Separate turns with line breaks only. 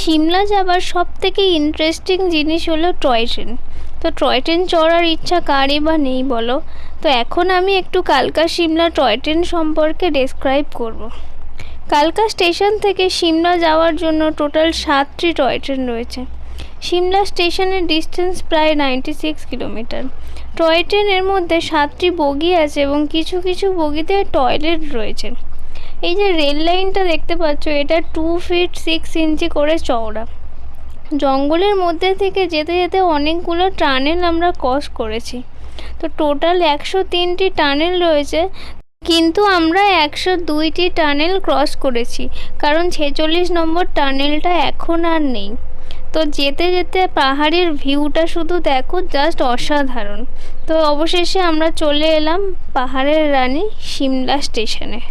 সিমলা যাবার সব থেকে ইন্টারেস্টিং জিনিস হলো টয় ট্রেন। তো টয় ট্রেন চড়ার ইচ্ছা কারই বা নেই বলো। তো এখন আমি একটু কালকা সিমলা টয় ট্রেন সম্পর্কে ডেসক্রাইব করব। কালকা স্টেশন থেকে সিমলা যাওয়ার জন্য টোটাল 7টি টয় ট্রেন রয়েছে। সিমলা স্টেশনের ডিস্টেন্স প্রায় 96 কিলোমিটার। টয় ট্রেনের মধ্যে 7টি বগি আছে এবং কিছু কিছু বগিতে টয়লেট রয়েছে। এই যে রেল লাইনটা দেখতে পাচ্ছ, এটা 2 ফিট 6 ইঞ্চি করে চওড়া। জঙ্গলের মধ্যে থেকে যেতে যেতে অনেকগুলো টানেল আমরা ক্রস করেছি। তো টোটাল 103টি টানেল রয়েছে, কিন্তু আমরা 102টি টানেল ক্রস করেছি, কারণ 46 নম্বর টানেলটা এখন আর নেই। তো যেতে যেতে পাহাড়ের ভিউটা শুধু দেখো, জাস্ট অসাধারণ। তো অবশেষে আমরা চলে এলাম পাহাড়ের রানী সিমলা স্টেশনে।